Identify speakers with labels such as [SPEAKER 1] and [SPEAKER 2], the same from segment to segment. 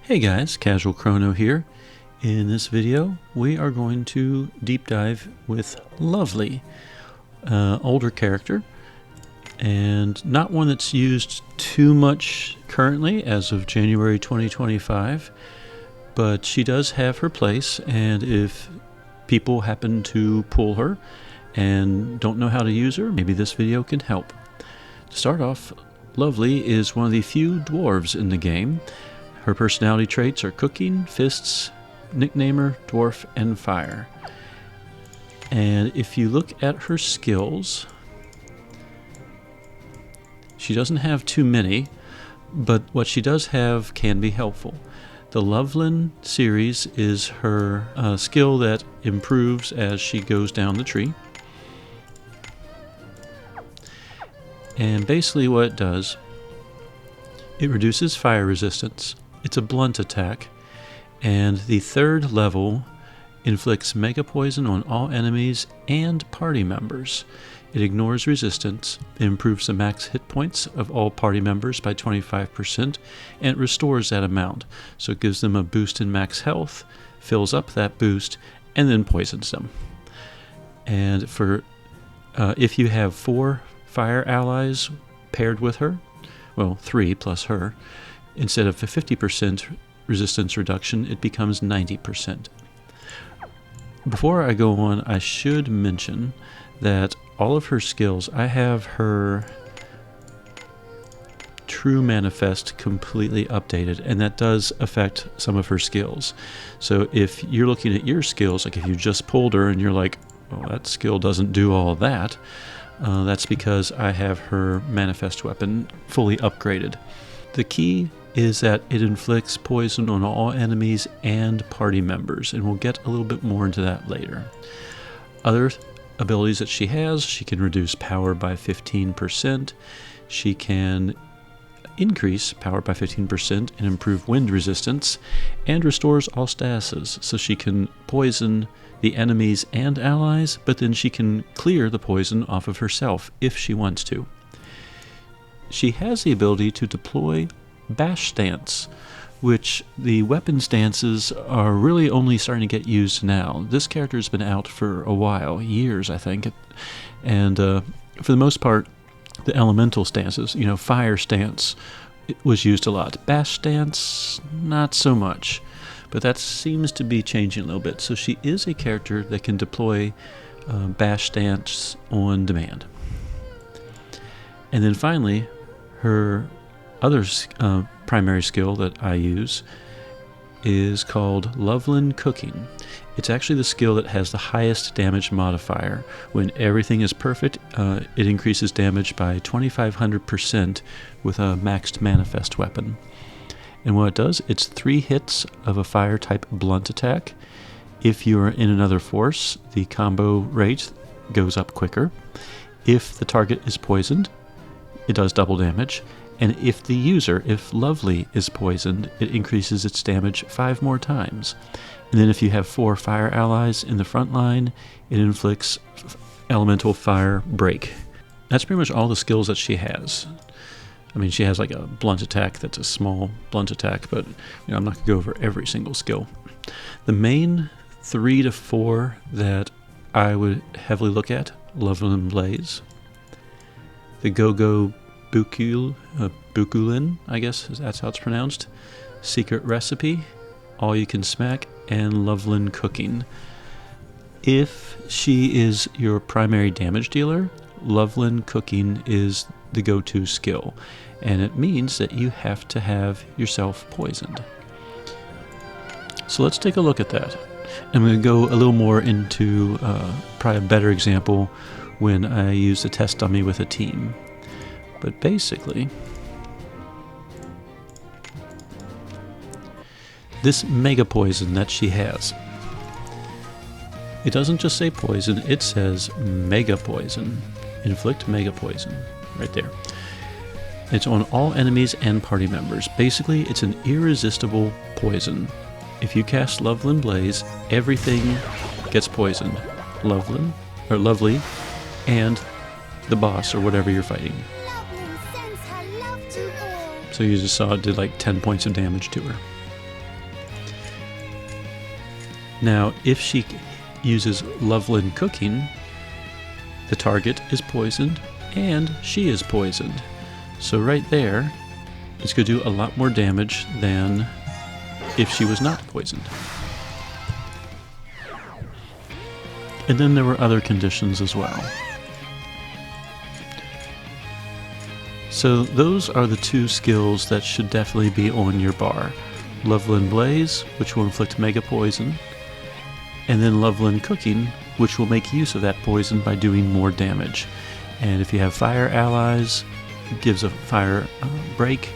[SPEAKER 1] Hey guys, Casual Chrono here. In this video, we are going to deep dive with Lovely, older character, and not one that's used too much currently as of January 2025, but she does have her place, and if people happen to pull her and don't know how to use her, maybe this video can help. To start off, Lovely is one of the few dwarves in the game. Her personality traits are cooking, fists, nicknamer, dwarf, and fire. And if you look at her skills, she doesn't have too many, but what she does have can be helpful. The Loveland series is her skill that improves as she goes down the tree. And basically what it does, it reduces fire resistance. It's a blunt attack, and the third level inflicts mega poison on all enemies and party members. It ignores resistance, it improves the max hit points of all party members by 25%, and it restores that amount. So it gives them a boost in max health, fills up that boost, and then poisons them. And for if you have 4 fire allies paired with her, well, 3 plus her, instead of a 50% resistance reduction, it becomes 90%. Before I go on, I should mention that all of her skills, I have her True Manifest completely updated, and that does affect some of her skills. So if you're looking at your skills, like if you just pulled her and you're like, well, that skill doesn't do all that, that's because I have her Manifest weapon fully upgraded. The key is that it inflicts poison on all enemies and party members, and we'll get a little bit more into that later. Other abilities that she has, she can reduce power by 15%, she can increase power by 15% and improve wind resistance, and restores all statuses, so she can poison the enemies and allies, but then she can clear the poison off of herself if she wants to. She has the ability to deploy Bash Stance, which the weapon stances are really only starting to get used now. This character has been out for a while, years I think, and for the most part, the elemental stances, Fire Stance was used a lot. Bash Stance, not so much, but that seems to be changing a little bit. So she is a character that can deploy Bash Stance on demand. And then finally, her other primary skill that I use is called Loveland Cooking. It's actually the skill that has the highest damage modifier. When everything is perfect, it increases damage by 2500% with a maxed Manifest weapon. And what it does, it's 3 hits of a fire type blunt attack. If you're in another force, the combo rate goes up quicker. If the target is poisoned, it does double damage. And if the user, if Lovely, is poisoned, it increases its damage 5 more times. And then if you have 4 fire allies in the front line, it inflicts elemental fire break. That's pretty much all the skills that she has. I mean, she has like a blunt attack that's a small blunt attack, but I'm not going to go over every single skill. The main 3 to 4 that I would heavily look at, Loveland Blaze, the Go-Go Bukulin, I guess that's how it's pronounced, Secret Recipe, All You Can Smack, and Loveland Cooking. If she is your primary damage dealer, Loveland Cooking is the go-to skill, and it means that you have to have yourself poisoned. So let's take a look at that. I'm going to go a little more into probably a better example when I use the test dummy with a team. But basically, this mega poison that she has, it doesn't just say poison, it says mega poison. Inflict mega poison, right there. It's on all enemies and party members. Basically, it's an irresistible poison. If you cast Loveland Blaze, everything gets poisoned. Lovely, and the boss or whatever you're fighting. So you just saw it did like 10 points of damage to her. Now, if she uses Loveland Cooking, the target is poisoned and she is poisoned. So right there, it's going to do a lot more damage than if she was not poisoned. And then there were other conditions as well. So those are the two skills that should definitely be on your bar. Loveland Blaze, which will inflict mega poison, and then Loveland Cooking, which will make use of that poison by doing more damage. And if you have fire allies, it gives a fire break,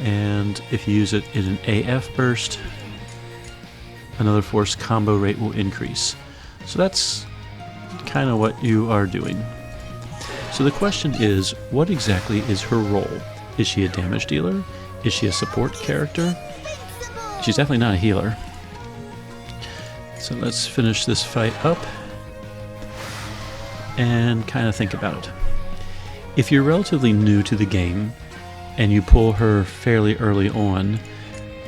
[SPEAKER 1] and if you use it in an AF burst, another force combo rate will increase. So that's kind of what you are doing. So the question is, what exactly is her role? Is she a damage dealer? Is she a support character? She's definitely not a healer. So let's finish this fight up and kind of think about it. If you're relatively new to the game and you pull her fairly early on,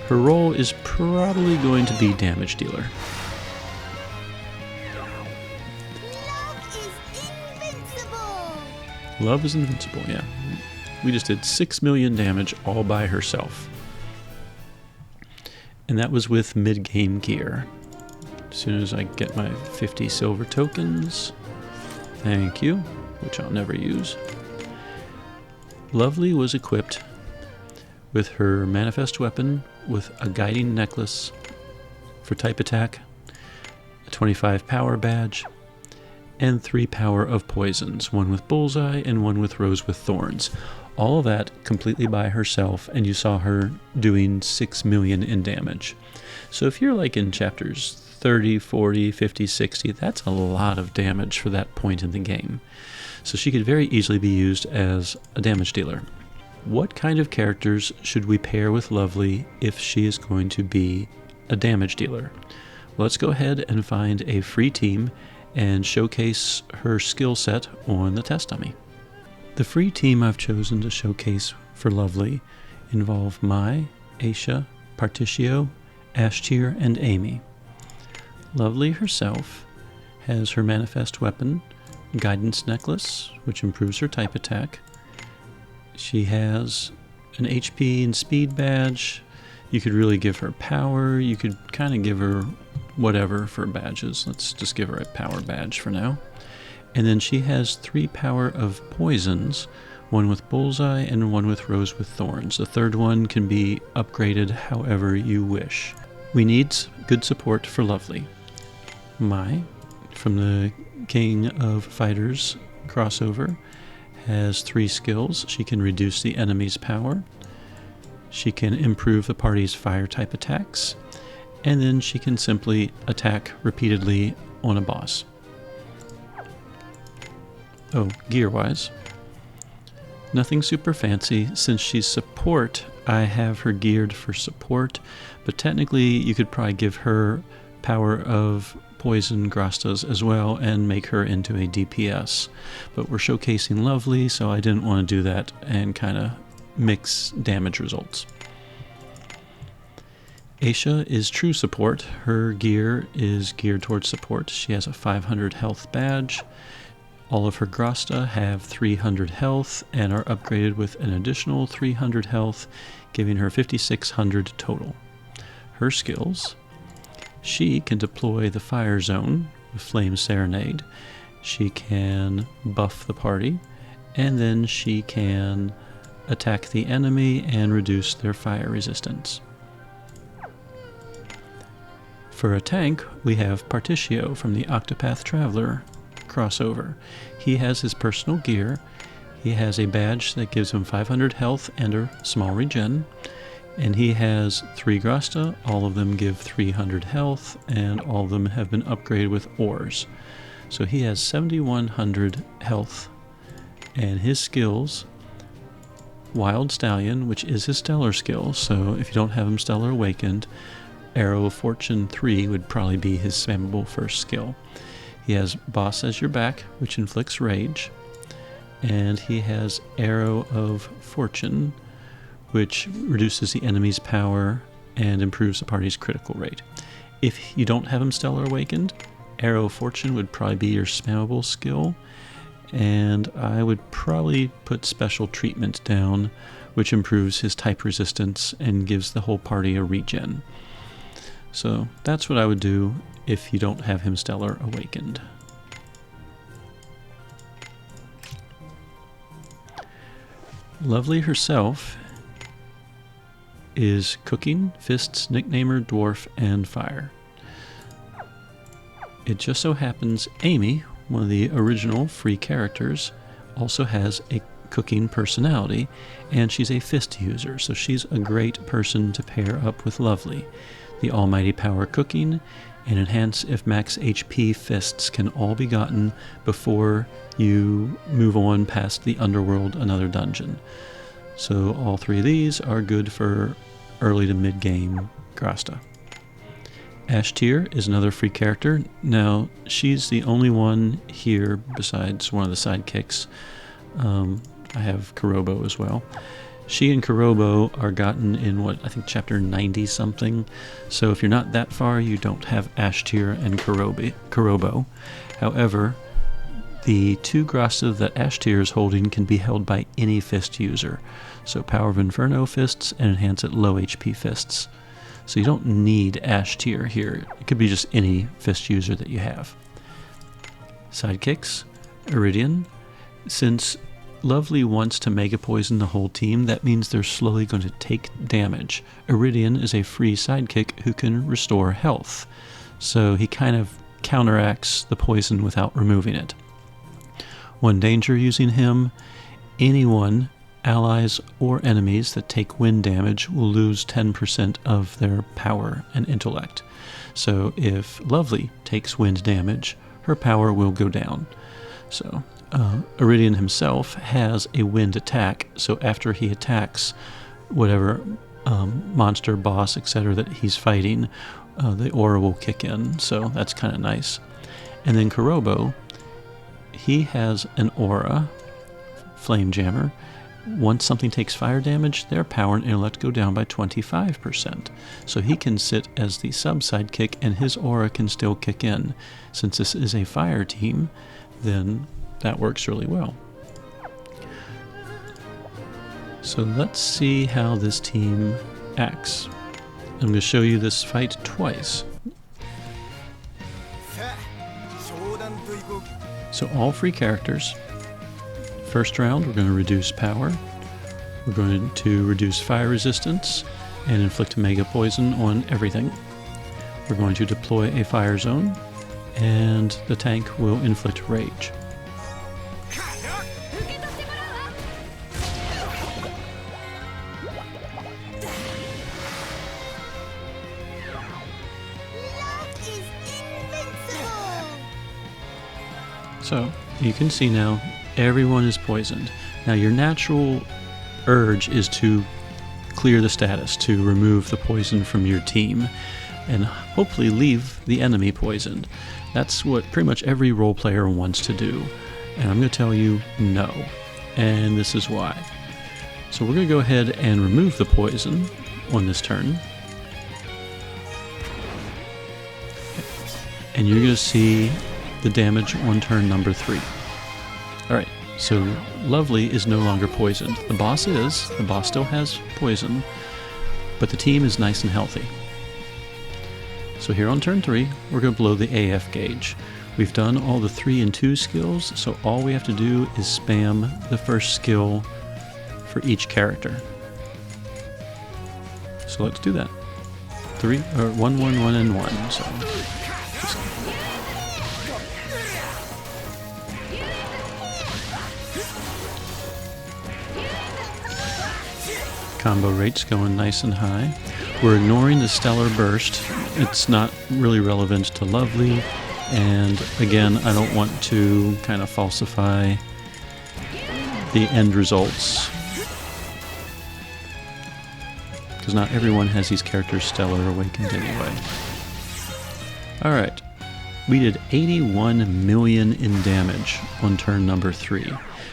[SPEAKER 1] her role is probably going to be damage dealer. Love is invincible, yeah. We just did 6 million damage all by herself. And that was with mid-game gear. As soon as I get my 50 silver tokens, thank you, which I'll never use. Lovely was equipped with her manifest weapon with a guiding necklace for type attack, a 25 power badge, and 3 power of poisons, one with bullseye and one with rose with thorns. All of that completely by herself, and you saw her doing 6 million in damage. So if you're like in chapters 30, 40, 50, 60, that's a lot of damage for that point in the game. So she could very easily be used as a damage dealer. What kind of characters should we pair with Lovely if she is going to be a damage dealer? Well, let's go ahead and find a free team and showcase her skill set on the test dummy. The free team I've chosen to showcase for Lovely involve Mai, Aisha, Particio, Ashtier, and Amy. Lovely herself has her manifest weapon, Guidance Necklace, which improves her type attack. She has an HP and speed badge. You could really give her power. You could kind of give her whatever for badges. Let's just give her a power badge for now. And then she has 3 power of poisons, one with bullseye and one with rose with thorns. The third one can be upgraded however you wish. We need good support for Lovely. Mai, from the King of Fighters crossover, has 3 skills. She can reduce the enemy's power, she can improve the party's fire type attacks, and then she can simply attack repeatedly on a boss. Oh, gear-wise, nothing super fancy. Since she's support, I have her geared for support, but technically you could probably give her power of poison grastas as well and make her into a DPS. But we're showcasing Lovely, so I didn't want to do that and kind of mix damage results. Aisha is true support. Her gear is geared towards support. She has a 500 health badge. All of her grasta have 300 health and are upgraded with an additional 300 health, giving her 5,600 total. Her skills: she can deploy the fire zone with Flame Serenade. She can buff the party, and then she can attack the enemy and reduce their fire resistance. For a tank, we have Particio from the Octopath Traveler crossover. He has his personal gear. He has a badge that gives him 500 health and a small regen. And he has 3 grasta. All of them give 300 health, and all of them have been upgraded with ores. So he has 7,100 health. And his skills: Wild Stallion, which is his stellar skill, so if you don't have him stellar awakened, Arrow of Fortune 3 would probably be his spammable first skill. He has Boss as your back, which inflicts rage, and he has Arrow of Fortune, which reduces the enemy's power and improves the party's critical rate. If you don't have him Stellar Awakened, Arrow of Fortune would probably be your spammable skill, and I would probably put Special Treatment down, which improves his type resistance and gives the whole party a regen. So that's what I would do if you don't have him Stellar Awakened. Lovely herself is Cooking, Fists, Nicknamer, Dwarf, and Fire. It just so happens Amy, one of the original free characters, also has a cooking personality, and she's a fist user, so she's a great person to pair up with Lovely. The Almighty Power Cooking and Enhance if Max HP fists can all be gotten before you move on past the Underworld Another Dungeon. So all three of these are good for early to mid-game grasta. Ashtir is another free character. Now, she's the only one here besides one of the sidekicks. I have Kurobo as well. She and Kurobo are gotten in, I think chapter 90-something. So if you're not that far, you don't have Ashtir and Kurobo. However, the two grasta that Ashtir is holding can be held by any fist user. So Power of Inferno fists and Enhance at low HP fists. So you don't need Ashtir here. It could be just any fist user that you have. Sidekicks, Iridian. Since Lovely wants to Mega Poison the whole team, that means they're slowly going to take damage. Iridian is a free sidekick who can restore health. So he kind of counteracts the poison without removing it. One danger using him, anyone, allies or enemies that take wind damage will lose 10% of their power and intellect. So if Lovely takes wind damage, her power will go down. So Iridian himself has a wind attack, so after he attacks whatever monster, boss, etc. that he's fighting, the aura will kick in, so that's kind of nice. And then Kurobo, he has an aura, Flame Jammer. Once something takes fire damage, their power and intellect go down by 25%. So he can sit as the sub-sidekick and his aura can still kick in. Since this is a fire team, then that works really well. So let's see how this team acts. I'm going to show you this fight twice. So all free characters. First round, we're going to reduce power. We're going to reduce fire resistance and inflict Mega Poison on everything. We're going to deploy a fire zone, and the tank will inflict rage. So, you can see now, everyone is poisoned. Now your natural urge is to clear the status, to remove the poison from your team, and hopefully leave the enemy poisoned. That's what pretty much every role player wants to do. And I'm going to tell you no. And this is why. So we're going to go ahead and remove the poison on this turn. And you're going to see the damage on turn number 3. Alright, so Lovely is no longer poisoned. The boss is. The boss still has poison, but the team is nice and healthy. So here on turn 3, we're going to blow the AF gauge. We've done all the 3 and 2 skills, so all we have to do is spam the first skill for each character. So let's do that. 1, 1, 1, and 1. So just combo rates going nice and high. We're ignoring the Stellar Burst. It's not really relevant to Lovely, and again, I don't want to kind of falsify the end results, because not everyone has these characters Stellar Awakened anyway. Alright, we did 81 million in damage on turn number 3.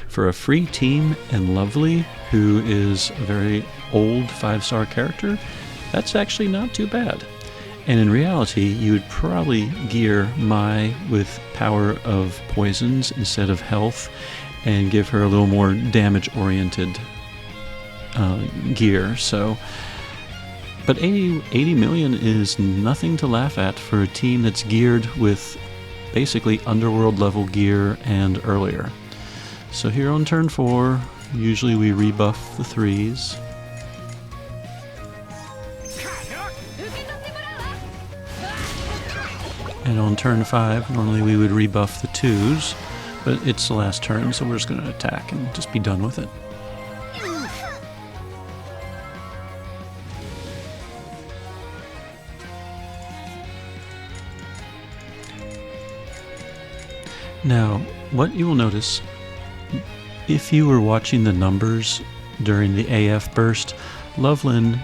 [SPEAKER 1] For a free team and Lovely, who is a very old 5-star character, that's actually not too bad. And in reality, you would probably gear Mai with power of poisons instead of health and give her a little more damage-oriented gear. So, but 80 million is nothing to laugh at for a team that's geared with basically underworld level gear and earlier. So here on turn 4, usually we rebuff the 3s. And on turn 5, normally we would rebuff the 2s, but it's the last turn, so we're just going to attack and just be done with it. Now, what you will notice, if you were watching the numbers during the AF burst, Lovely's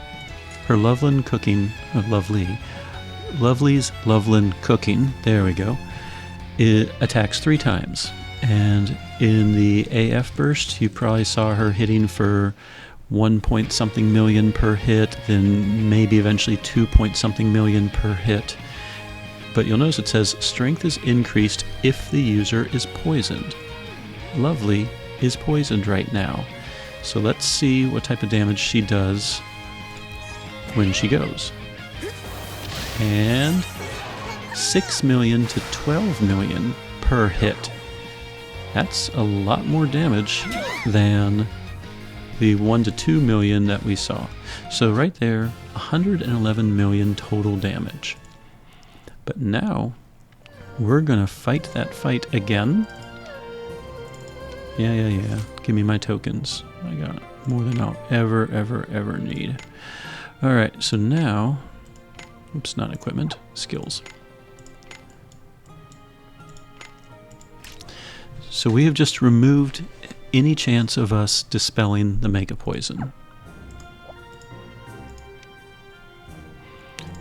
[SPEAKER 1] Loveline cooking, there we go, it attacks 3 times. And in the AF burst, you probably saw her hitting for 1 point something million per hit, then maybe eventually 2 point something million per hit. But you'll notice it says strength is increased if the user is poisoned. Lovely is poisoned right now. So let's see what type of damage she does when she goes. And 6 million to 12 million per hit. That's a lot more damage than the 1 to 2 million that we saw. So right there, 111 million total damage. But now, we're gonna fight that fight again. Yeah. Give me my tokens. I got more than I'll ever need. Alright, so now, oops, not equipment, skills. So we have just removed any chance of us dispelling the Mega Poison.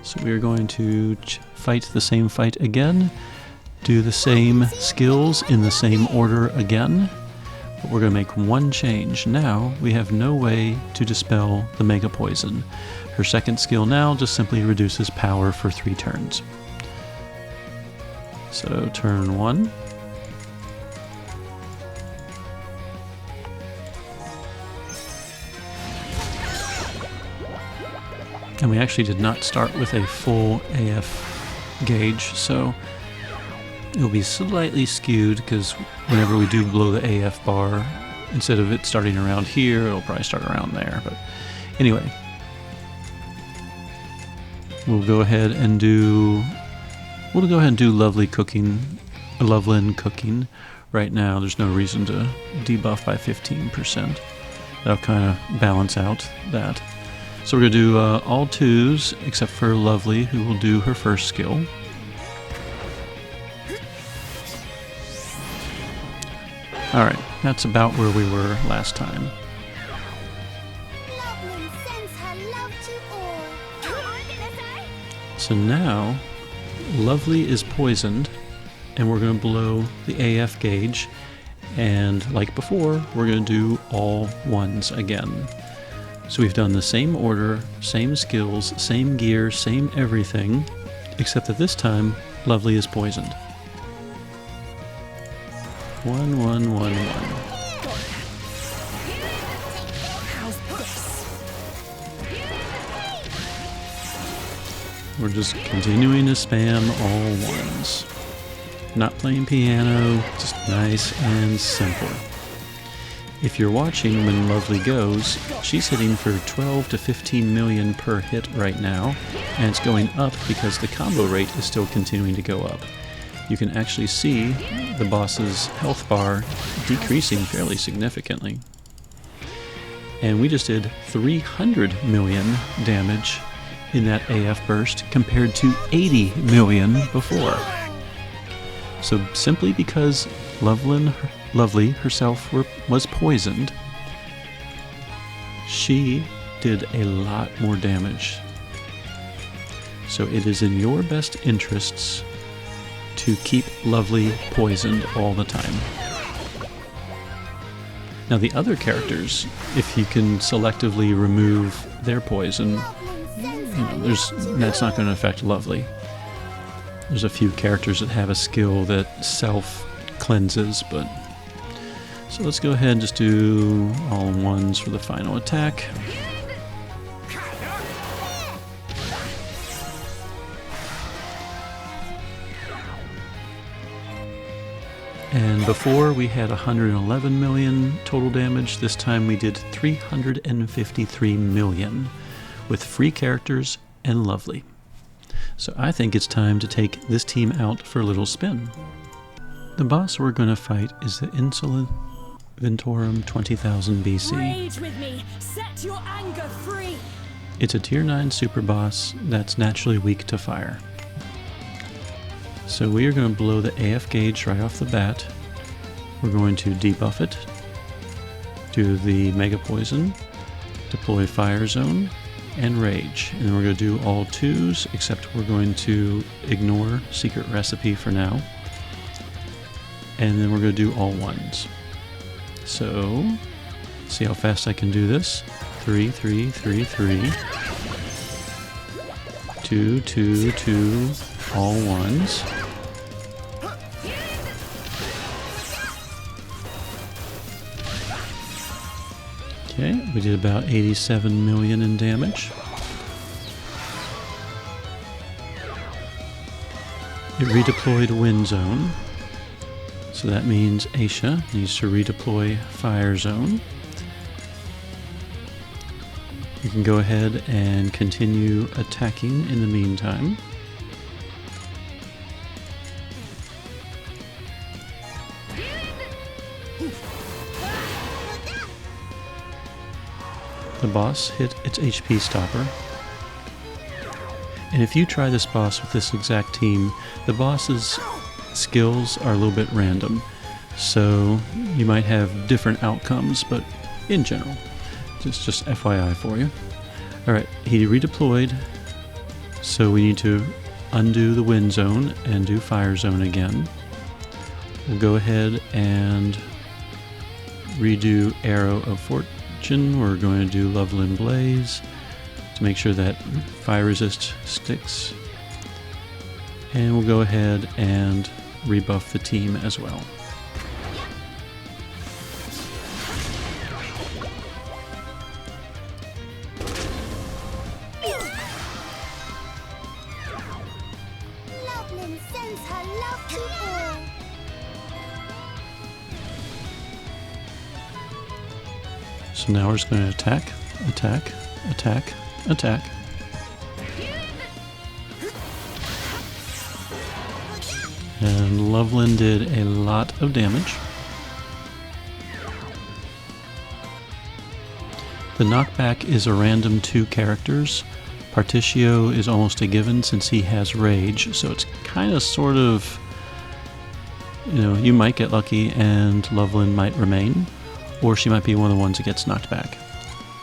[SPEAKER 1] So we are going to fight the same fight again, do the same skills in the same order again, but we're going to make one change. Now we have no way to dispel the Mega Poison. Her second skill now just simply reduces power for 3 turns. So turn 1. And we actually did not start with a full AF gauge, so it'll be slightly skewed because whenever we do blow the AF bar, instead of it starting around here, it'll probably start around there. But anyway, we'll go ahead and do Loveline cooking right now. There's no reason to debuff by 15%. That'll kind of balance out that. So we're going to do all 2s, except for Lovely, who will do her first skill. Alright, that's about where we were last time. So now, Lovely is poisoned, and we're going to blow the AF gauge, and like before, we're going to do all 1s again. So we've done the same order, same skills, same gear, same everything, except that this time, Lovely is poisoned. 1, 1, 1, 1. We're just continuing to spam all 1s. Not playing piano, just nice and simple. If you're watching when Lovely goes, she's hitting for 12 to 15 million per hit right now, and it's going up because the combo rate is still continuing to go up. You can actually see the boss's health bar decreasing fairly significantly. And we just did 300 million damage in that AF burst compared to 80 million before. So simply because Lovely herself was poisoned, she did a lot more damage. So it is in your best interests to keep Lovely poisoned all the time. Now the other characters, if you can selectively remove their poison, that's not going to affect Lovely. There's a few characters that have a skill that self-cleanses, but... So let's go ahead and just do all ones for the final attack. And before we had 111 million total damage, this time we did 353 million with free characters and Lovely. So I think it's time to take this team out for a little spin. The boss we're going to fight is the Insula Ventorum 20,000 BC.
[SPEAKER 2] Rage with me. Set your anger free.
[SPEAKER 1] It's a tier 9 super boss that's naturally weak to fire. So we are going to blow the AF gauge right off the bat. We're going to debuff it, do the Mega Poison, deploy Fire Zone, and Rage. And then we're going to do all 2s, except we're going to ignore Secret Recipe for now. And then we're going to do all 1s. So, see how fast I can do this. 3, 3, 3, 3. 2, 2, 2, all 1s. Okay, we did about 87 million in damage. It redeployed Wind Zone. So that means Aisha needs to redeploy Fire Zone. You can go ahead and continue attacking in the meantime. The boss hit its HP stopper. And if you try this boss with this exact team, the boss's skills are a little bit random. So you might have different outcomes, but in general, just FYI for you. Alright, he redeployed, so we need to undo the Wind Zone and do Fire Zone again. We'll go ahead and redo Arrow of Fortune. We're going to do Loveland Blaze to make sure that fire resist sticks. And we'll go ahead and rebuff the team as well.
[SPEAKER 3] Loveland sends her love to all.
[SPEAKER 1] So now we're just going to attack, attack, attack, attack. And Loveland did a lot of damage. The knockback is a random 2 characters. Particio is almost a given since he has Rage, so it's kind of sort of, you know, you might get lucky and Loveland might remain, or she might be one of the ones that gets knocked back.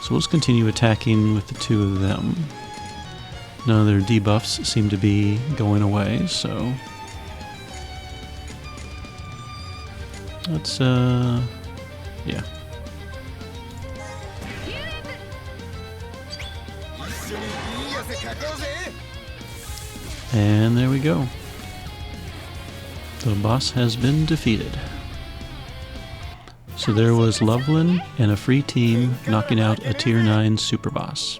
[SPEAKER 1] So let's continue attacking with the 2 of them. None of their debuffs seem to be going away, so let's, yeah. And there we go. The boss has been defeated. So there was Loveland and a free team knocking out a tier 9 super boss.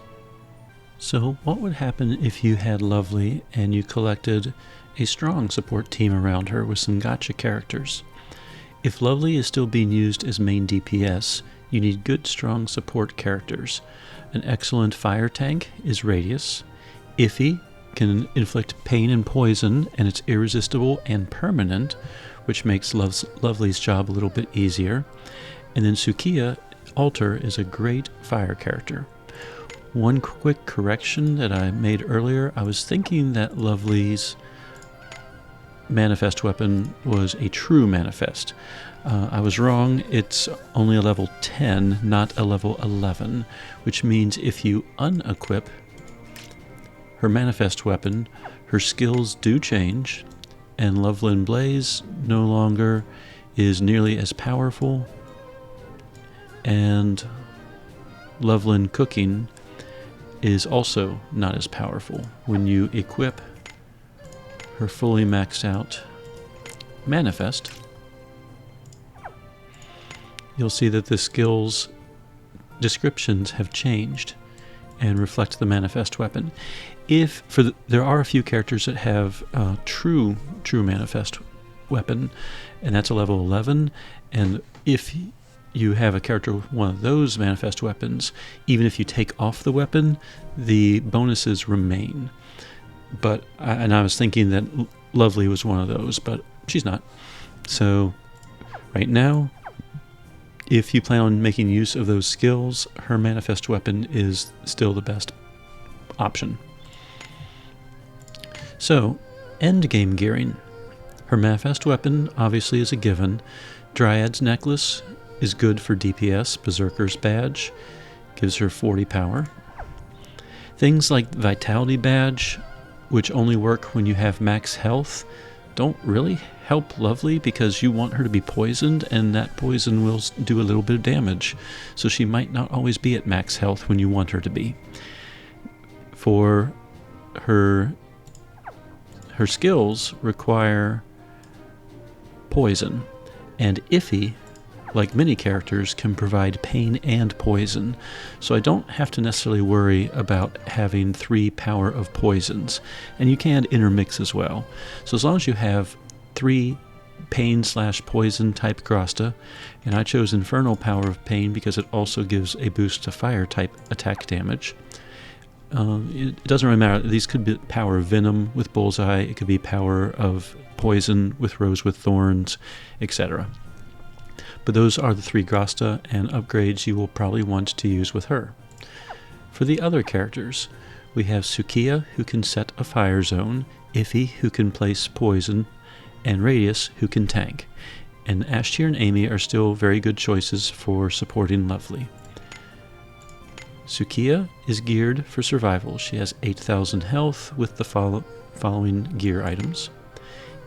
[SPEAKER 1] So what would happen if you had Lovely and you collected a strong support team around her with some gacha characters? If Lovely is still being used as main DPS, you need good strong support characters. An excellent fire tank is Radius. Iffy can inflict pain and poison, and it's irresistible and permanent, which makes Lovely's job a little bit easier. And then Sukiya Alter is a great fire character. One quick correction that I made earlier, I was thinking that Lovely's manifest weapon was a true manifest. I was wrong. It's only a level 10, not a level 11, which means if you unequip her manifest weapon, her skills do change, and Loveland Blaze no longer is nearly as powerful, and Loveland Cooking is also not as powerful. When you equip her fully maxed out Manifest, you'll see that the skills descriptions have changed and reflect the Manifest weapon. There are a few characters that have true Manifest weapon, and that's a level 11, and if you have a character with one of those Manifest weapons, even if you take off the weapon, the bonuses remain. But I was thinking that Lovely was one of those, but she's not. So right now, if you plan on making use of those skills, her Manifest weapon is still the best option. So, endgame gearing. Her Manifest weapon obviously is a given. Dryad's necklace is good for DPS. Berserker's badge gives her 40 power. Things like Vitality badge, which only work when you have max health, don't really help Lovely because you want her to be poisoned, and that poison will do a little bit of damage. So she might not always be at max health when you want her to be. For her skills require poison, and Iffy, like many characters, can provide pain and poison, so I don't have to necessarily worry about having 3 power of poisons, and you can intermix as well. So as long as you have 3 pain/poison type grasta, and I chose Infernal power of pain because it also gives a boost to fire type attack damage. It doesn't really matter. These could be power of venom with bullseye, it could be power of poison with rose with thorns, etc. But those are the 3 grasta and upgrades you will probably want to use with her. For the other characters, we have Sukiya, who can set a fire zone, Iffy, who can place poison, and Radius, who can tank. And Ashtier and Amy are still very good choices for supporting Lovely. Sukiya is geared for survival. She has 8,000 health with the following gear items.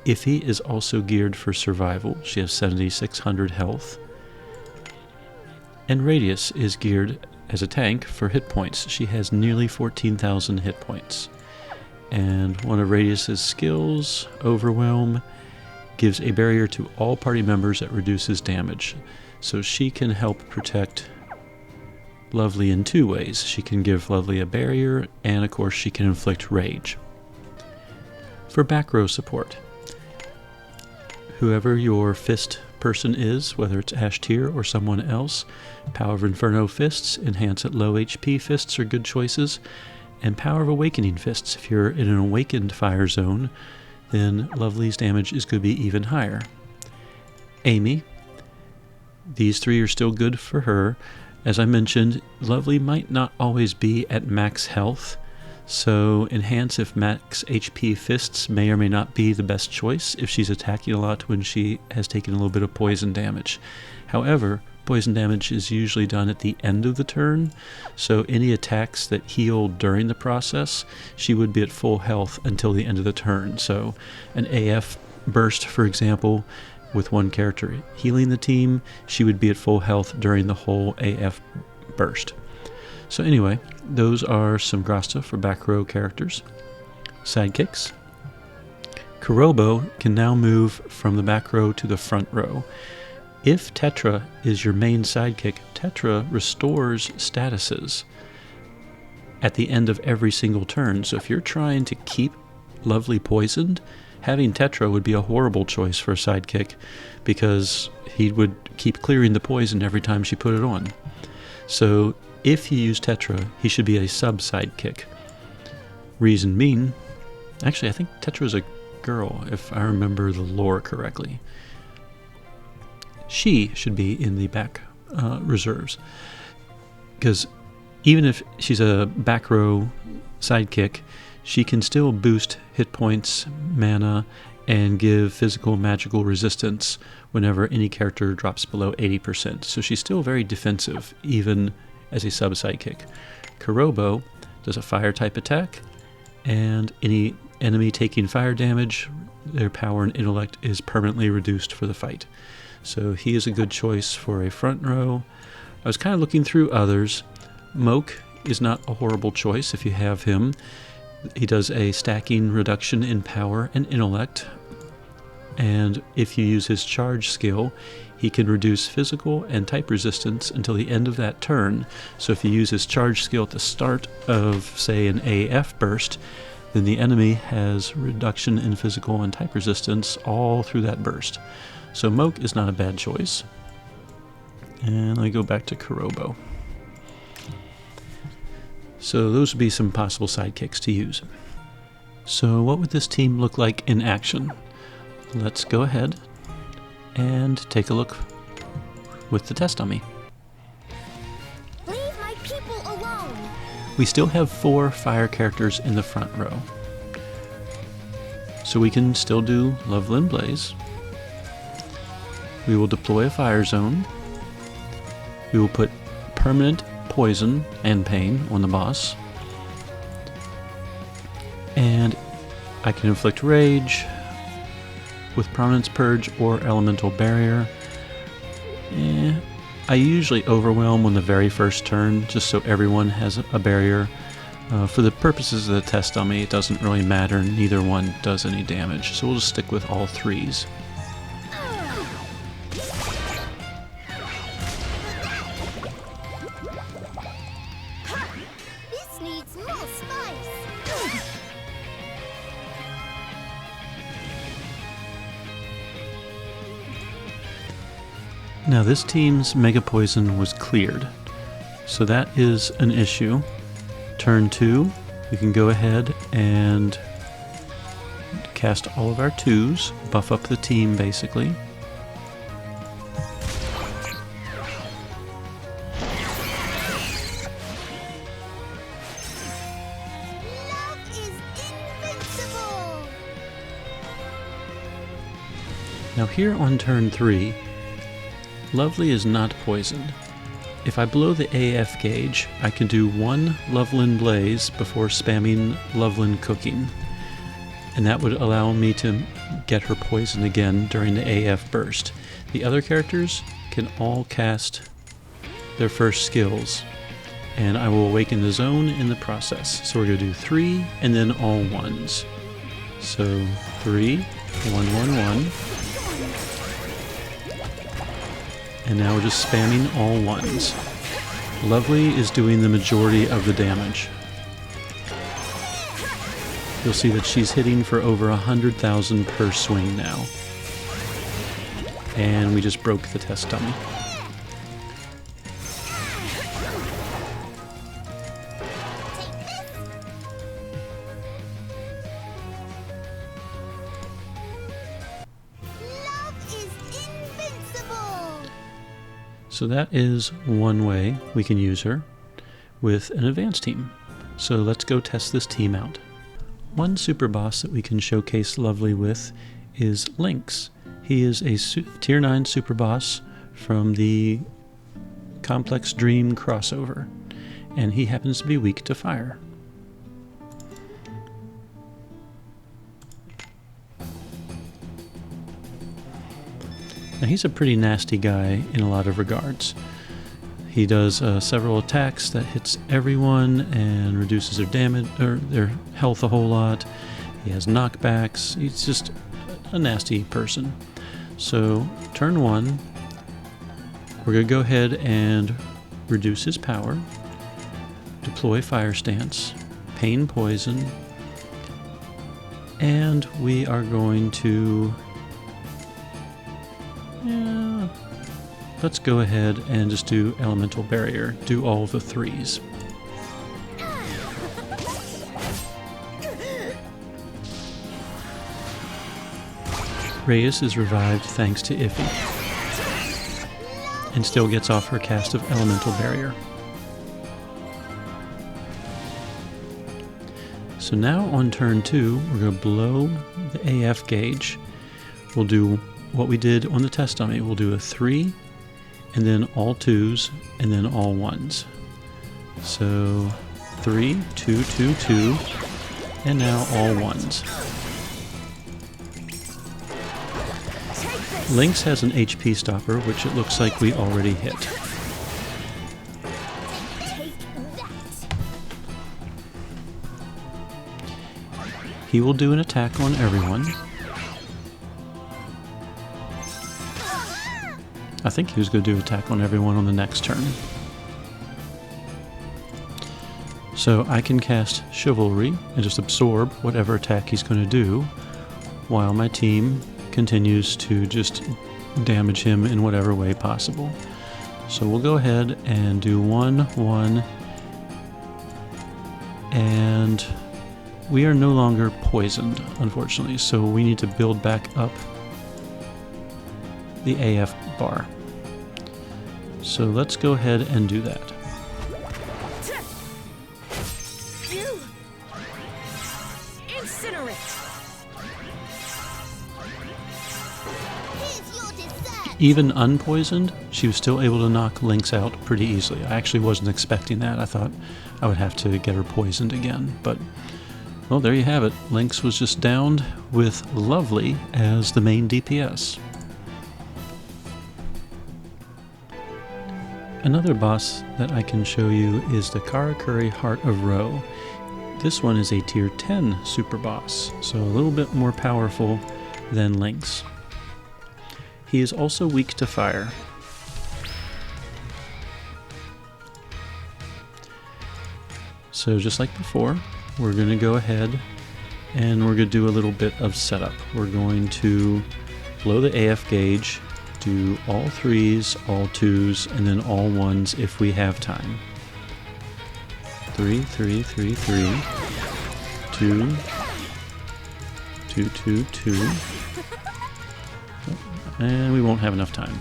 [SPEAKER 1] Iffy is also geared for survival. She has 7,600 health. And Radius is geared as a tank for hit points. She has nearly 14,000 hit points. And one of Radius's skills, Overwhelm, gives a barrier to all party members that reduces damage. So she can help protect Lovely in 2 ways. She can give Lovely a barrier, and of course she can inflict rage. For back row support, whoever your fist person is, whether it's Ashtier or someone else, Power of Inferno fists, enhance at low HP fists are good choices, and Power of Awakening fists. If you're in an awakened fire zone, then Lovely's damage is going to be even higher. Amy, these 3 are still good for her. As I mentioned, Lovely might not always be at max health, so enhance if max HP fists may or may not be the best choice if she's attacking a lot when she has taken a little bit of poison damage. However, poison damage is usually done at the end of the turn, so any attacks that heal during the process, she would be at full health until the end of the turn. So an AF burst, for example, with one character healing the team, she would be at full health during the whole AF burst. So anyway, those are some grasta for back row characters. Sidekicks. Kurobo can now move from the back row to the front row. If Tetra is your main sidekick, Tetra restores statuses at the end of every single turn. So if you're trying to keep Lovely poisoned, having Tetra would be a horrible choice for a sidekick because he would keep clearing the poison every time she put it on. So if you use Tetra, he should be a sub-sidekick. Reason being, actually I think Tetra's a girl, if I remember the lore correctly. She should be in the back reserves. Because even if she's a back row sidekick, she can still boost hit points, mana, and give physical magical resistance whenever any character drops below 80%. So she's still very defensive, even as a sub-sidekick. Kurobo does a fire type attack, and any enemy taking fire damage, their power and intellect is permanently reduced for the fight. So he is a good choice for a front row. I was kind of looking through others. Moke is not a horrible choice if you have him. He does a stacking reduction in power and intellect, and if you use his charge skill, he can reduce physical and type resistance until the end of that turn. So if you use his charge skill at the start of, say, an AF burst, then the enemy has reduction in physical and type resistance all through that burst. So Moke is not a bad choice. And let me go back to Kurobo. So those would be some possible sidekicks to use. So what would this team look like in action? Let's go ahead and take a look with the test dummy.
[SPEAKER 3] Leave my people alone.
[SPEAKER 1] We still have 4 fire characters in the front row. So we can still do Loveland Blaze. We will deploy a fire zone. We will put permanent poison and pain on the boss. And I can inflict rage with Prominence Purge or Elemental Barrier. I usually overwhelm on the very first turn, just so everyone has a barrier. For the purposes of the test dummy, it doesn't really matter, neither one does any damage, so we'll just stick with all 3s.
[SPEAKER 3] This needs more spice.
[SPEAKER 1] Now this team's Mega Poison was cleared, so that is an issue. Turn 2, we can go ahead and cast all of our 2s, buff up the team basically.
[SPEAKER 3] Love is invincible.
[SPEAKER 1] Now here on turn 3, Lovely is not poisoned. If I blow the AF gauge, I can do 1 Loveland Blaze before spamming Loveland Cooking, and that would allow me to get her poisoned again during the AF burst. The other characters can all cast their first skills, and I will awaken the zone in the process. So we're going to do 3 and then all 1s. So 3, 1, 1, 1. And now we're just spamming all 1s. Lovely is doing the majority of the damage. You'll see that she's hitting for over 100,000 per swing now. And we just broke the test dummy. So that is one way we can use her with an advanced team. So let's go test this team out. One super boss that we can showcase Lovely with is Lynx. He is a tier 9 super boss from the Complex Dream crossover, and he happens to be weak to fire. Now he's a pretty nasty guy in a lot of regards. He does several attacks that hits everyone and reduces their damage or their health a whole lot. He has knockbacks. He's just a nasty person. So turn 1, we're going to go ahead and reduce his power, deploy Fire Stance, Pain Poison, and we are going to let's go ahead and just do Elemental Barrier. Do all of the 3s. Reyes is revived thanks to Iffy, and still gets off her cast of Elemental Barrier. So now on turn 2, we're going to blow the AF gauge. We'll do what we did on the test dummy. We'll do a 3, and then all 2s, and then all 1s. So 3, 2, 2, 2, and now all 1s. Lynx has an HP stopper, which it looks like we already hit.
[SPEAKER 3] Take that.
[SPEAKER 1] he will do an attack on everyone. I think he was going to do attack on everyone on the next turn. So I can cast Chivalry and just absorb whatever attack he's going to do, while my team continues to just damage him in whatever way possible. So we'll go ahead and do 1/1, and we are no longer poisoned, unfortunately, so we need to build back up the AF bar. So let's go ahead and do that.
[SPEAKER 2] You incinerate.
[SPEAKER 3] Here's your dessert.
[SPEAKER 1] Even unpoisoned, she was still able to knock Lynx out pretty easily. I actually wasn't expecting that. I thought I would have to get her poisoned again, but well, there you have it. Lynx was just downed with Lovely as the main DPS. Another boss that I can show you is the Karakuri Heart of Ro. This one is a tier 10 super boss, so a little bit more powerful than Lynx. He is also weak to fire. So just like before, we're going to go ahead and we're going to do a little bit of setup. We're going to blow the AF gauge, do all 3s, all 2s, and then all 1s if we have time. 3, 3, 3, 3, 2, 2, 2, 2, and we won't have enough time.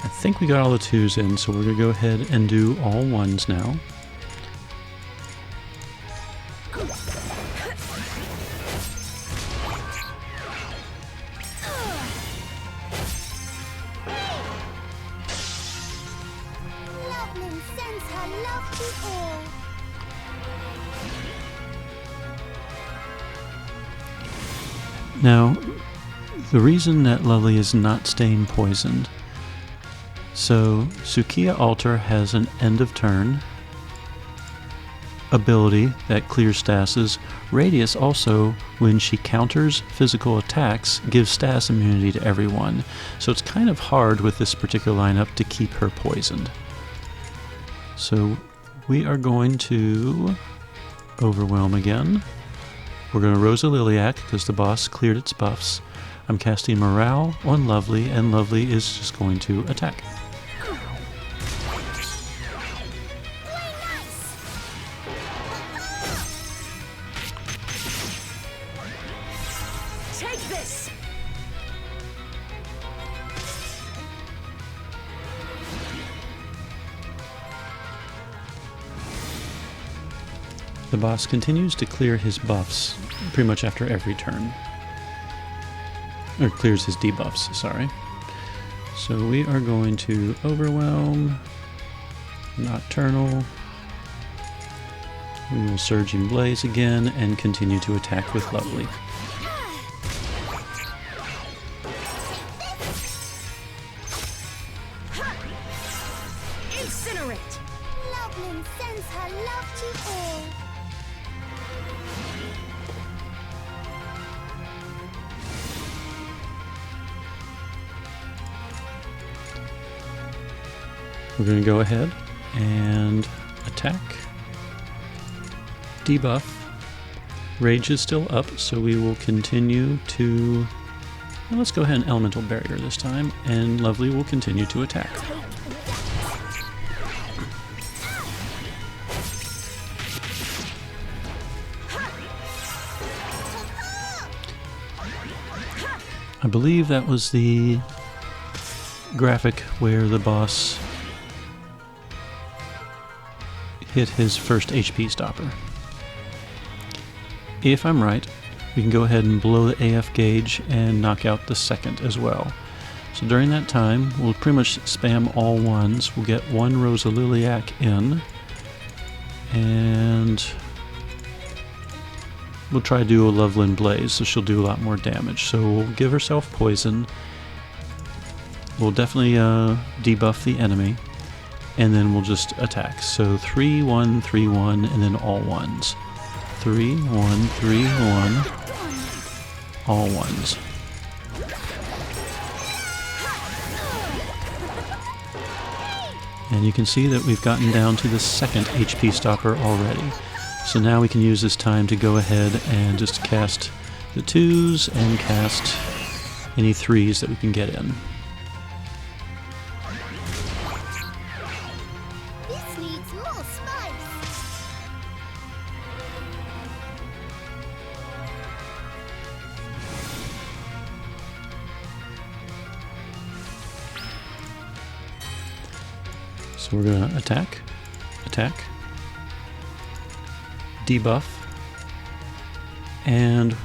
[SPEAKER 1] I think we got all the 2s in, so we're going to go ahead and do all 1s now.
[SPEAKER 3] Loveland sends her love to all.
[SPEAKER 1] Now, the reason that Lovely is not staying poisoned, so Sukiya Altar has an end of turn ability that clears stasis. Radius also, when she counters physical attacks, gives status immunity to everyone. So it's kind of hard with this particular lineup to keep her poisoned. So we are going to overwhelm again. We're going to Rosa Liliac because the boss cleared its buffs. I'm casting Morale on Lovely, and Lovely is just going to attack.
[SPEAKER 2] Take this.
[SPEAKER 1] The boss continues to clear his buffs pretty much after every turn. Or clears his debuffs, sorry. So we are going to Overwhelm, Nocturnal. We will Surging Blaze again and continue to attack with Lovely.
[SPEAKER 2] Incinerate.
[SPEAKER 3] Loveland sends her love to all.
[SPEAKER 1] We're going to go ahead and attack. Debuff. Rage is still up, so we will continue to... Well, let's go ahead and Elemental Barrier this time, and Lovely will continue to attack. I believe that was the graphic where the boss hit his first HP stopper. If I'm right, we can go ahead and blow the AF gauge and knock out the second as well. So during that time, we'll pretty much spam all 1s. We'll get 1 Rosa Liliac in, and we'll try to do a Loveland Blaze, so she'll do a lot more damage. So we'll give herself poison. We'll definitely debuff the enemy, and then we'll just attack. So 3, 1, 3, 1, and then all ones. 3, 1, 3, 1, all ones. And you can see that we've gotten down to the second HP stopper already. So now we can use this time to go ahead and just cast the 2s and cast any 3s that we can get in.
[SPEAKER 3] This needs more spice.
[SPEAKER 1] So we're going to attack, debuff, and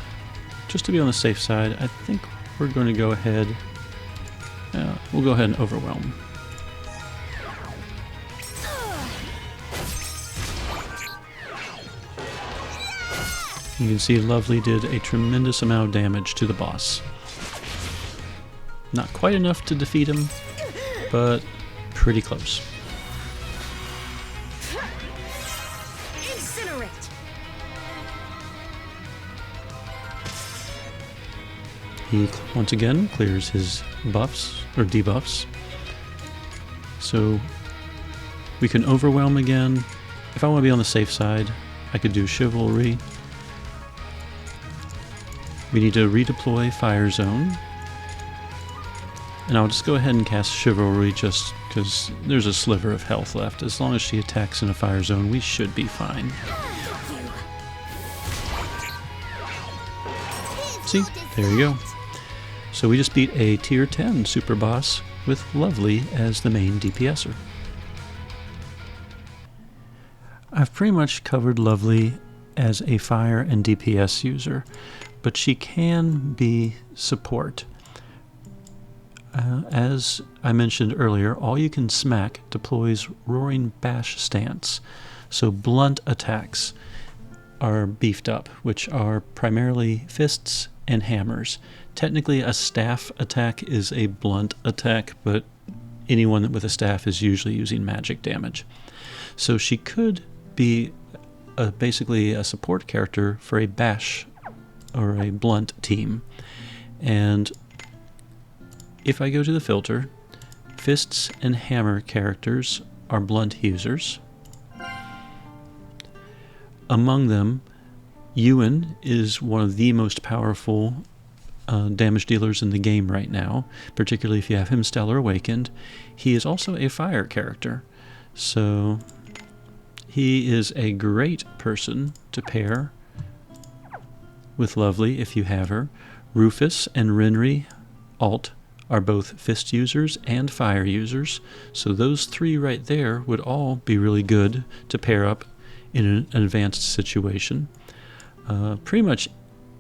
[SPEAKER 1] just to be on the safe side, I think we're going to go ahead, we'll go ahead and overwhelm. You can see Lovely did a tremendous amount of damage to the boss. Not quite enough to defeat him, but pretty close. He once again clears his buffs, or debuffs. So we can overwhelm again. If I want to be on the safe side, I could do Chivalry. We need to redeploy Fire Zone. And I'll just go ahead and cast Chivalry just because there's a sliver of health left. As long as she attacks in a Fire Zone, we should be fine. See? There you go. So we just beat a tier 10 super boss with Lovely as the main DPSer. I've pretty much covered Lovely as a fire and DPS user, but she can be support. As I mentioned earlier, All You Can Smack deploys Roaring Bash stance, so blunt attacks are beefed up, which are primarily fists and hammers. Technically, a staff attack is a blunt attack, but anyone with a staff is usually using magic damage. So she could be basically a support character for a bash or a blunt team. And if I go to the filter, fists and hammer characters are blunt users. Among them, Ewan is one of the most powerful damage dealers in the game right now, particularly if you have him Stellar Awakened. He is also a fire character, so he is a great person to pair with Lovely if you have her. Rufus and Renri Alt are both fist users and fire users, so those three right there would all be really good to pair up in an advanced situation. Pretty much,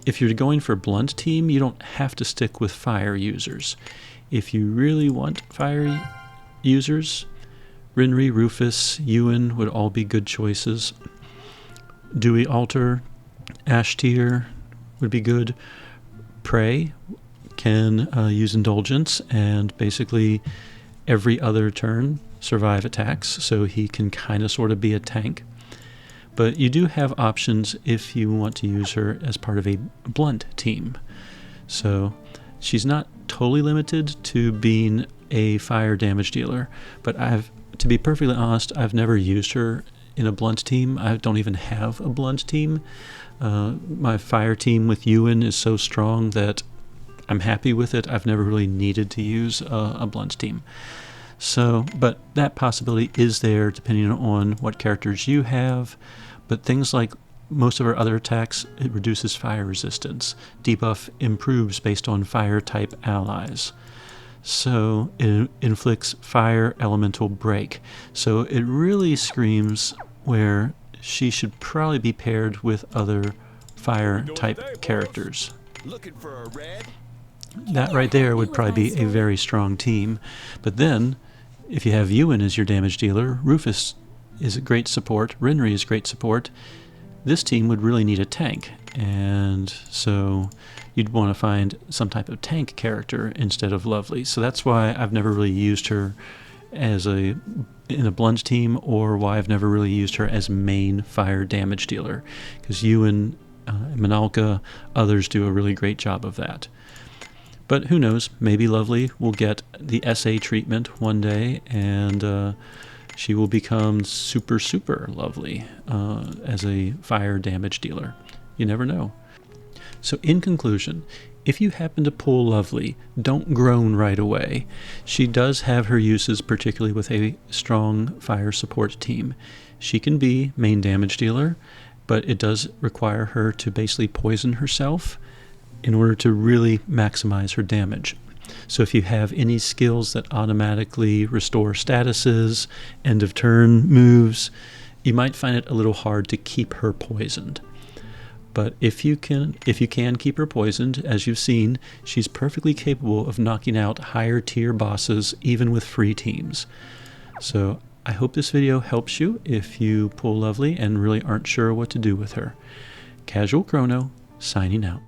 [SPEAKER 1] if you're going for blunt team, you don't have to stick with fire users. If you really want fire users, Renri, Rufus, Ewan would all be good choices. Dewey Altar, Ashtier would be good. Prey can use Indulgence and basically every other turn survive attacks, so he can kind of sort of be a tank. But you do have options if you want to use her as part of a blunt team. So she's not totally limited to being a fire damage dealer, but to be perfectly honest, I've never used her in a blunt team. I don't even have a blunt team. My fire team with Ewan is so strong that I'm happy with it. I've never really needed to use a blunt team. So, but that possibility is there depending on what characters you have. But things like most of our other attacks, it reduces fire resistance. Debuff improves based on fire type allies. So it inflicts fire elemental break. So it really screams where she should probably be paired with other fire type characters.
[SPEAKER 4] Looking for a red?
[SPEAKER 1] That right there would probably be a very strong team. But then, if you have Ewan as your damage dealer, Rufus is a great support, Renri is great support, This team would really need a tank, and so you'd want to find some type of tank character instead of Lovely. So that's why I've never really used her as in a Blunge team, or why I've never really used her as main fire damage dealer, because you and Minalka, others do a really great job of that. But who knows, maybe Lovely will get the SA treatment one day, and she will become super, super Lovely as a fire damage dealer. You never know. So in conclusion, if you happen to pull Lovely, don't groan right away. She does have her uses, particularly with a strong fire support team. She can be main damage dealer, but it does require her to basically poison herself in order to really maximize her damage. So if you have any skills that automatically restore statuses, end of turn moves, you might find it a little hard to keep her poisoned. But if you can keep her poisoned, as you've seen, she's perfectly capable of knocking out higher tier bosses even with free teams. So I hope this video helps you if you pull Lovely and really aren't sure what to do with her. Casual Crono, signing out.